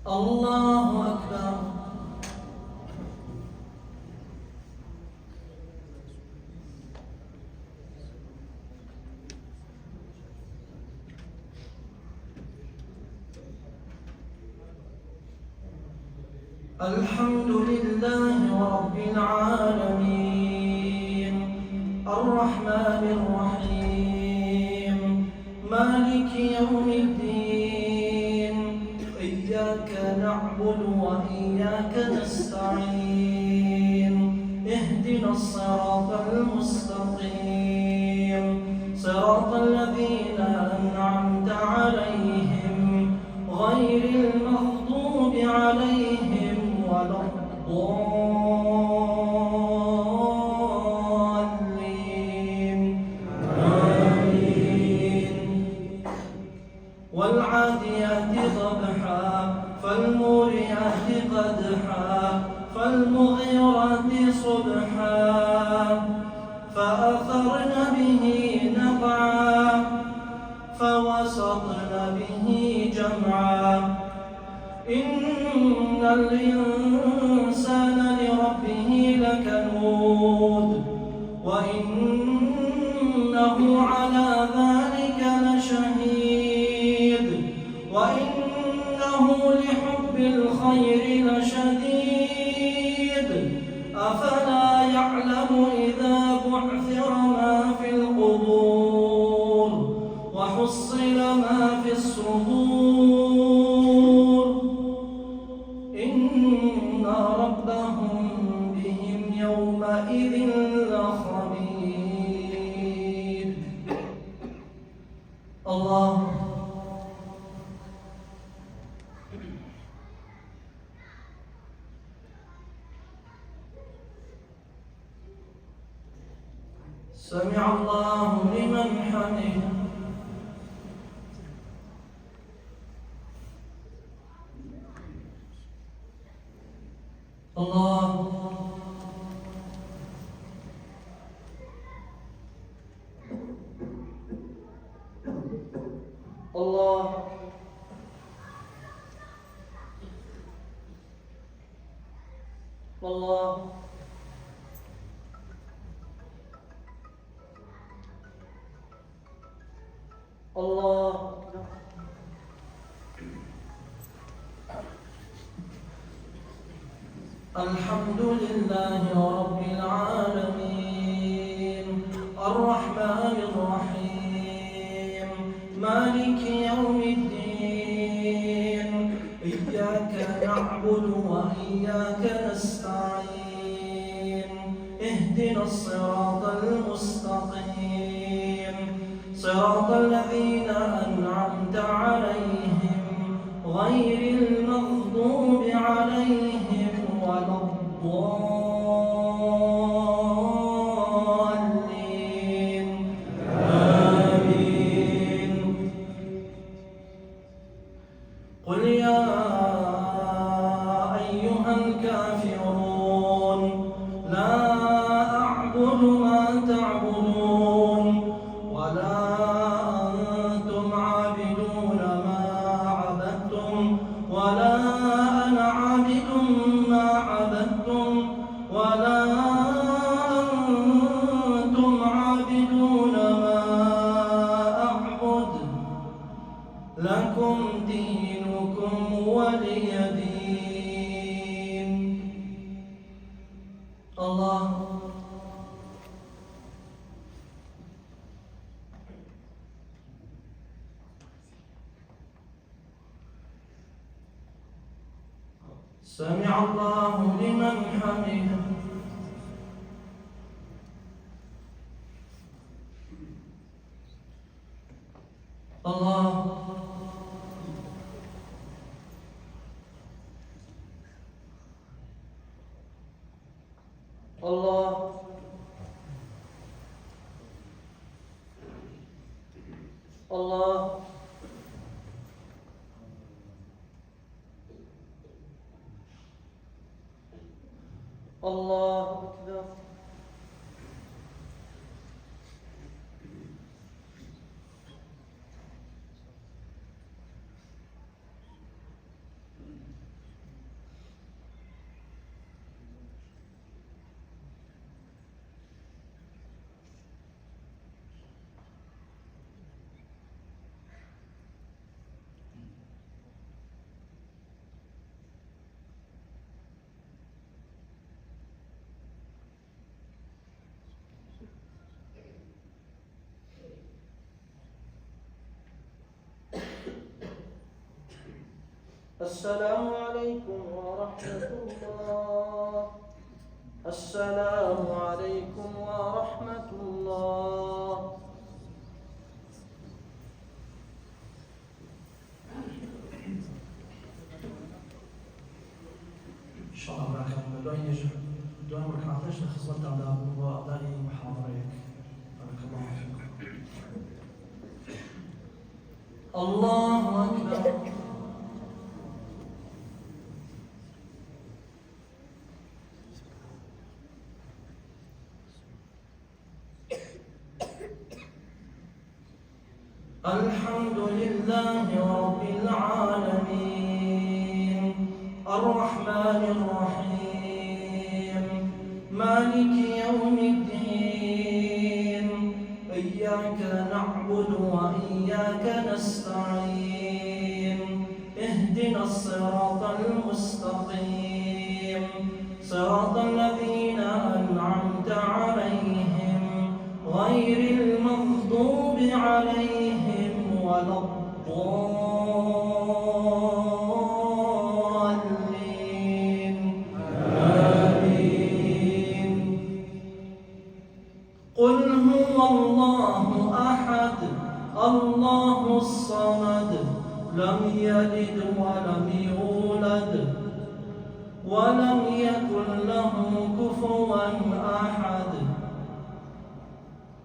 الله أكبر. الحمد لله رب العالمين الرحمن الرحيم مالك يوم الدين إياك نعبد وإياك نستعين اهدنا الصراط المستقيم صراط الذين أنعمت عليهم غير المغضوب عليهم ولا الضالين آمين. والعاديات ضبحا فالموريات قدحا فالمغيرات صبحا فأثرن به نقعا فوسطن به جمعا إن الإنسان لربه لكنود وإنه على ذلك لشهيد وإنه لحب الخير لشديد أفلا يعلم إذا بعثر ما في القبور وحصل ما في الصدور إن ربهم بهم يومئذ لخبير. الله سمع الله لمن حمده. الله الله الله الله. الحمد لله رب العالمين الرحمن الرحيم مالك يوم الدين إياك نعبد وإياك نستعين اهدنا الصراط المستقيم صراط الذين أنعمت عليهم غير المغضوب عليهم ولا الضالين آمين. قل يا أيها الكافرون لا أعبد ما تعبدون ولا أنتم عابدون ما عبدتم ولا أنا عابد ما عبدتم ولا أنتم عابدون ما أعبد لكم دينكم ولي دين. الله سمع الله لمن حمده. الله الله الله الله أكبر. السلام عليكم ورحمة الله. السلام عليكم ورحمة الله. إن شاء الله معكم دعاء مركعتش لخصوصا على وأداء محاضرتك. بارك الله فيكم. الله أكبر. الحمد لله رب العالمين الرحمن الرحيم مالك يوم الدين إياك نعبد وإياك نستعين اهدنا الصراط المستقيم صراط الذين أنعمت عليهم غير المغضوب عليهم ولا الضالين آمين. قل هو الله أحد الله الصمد لم يلد ولم يولد ولم يكن له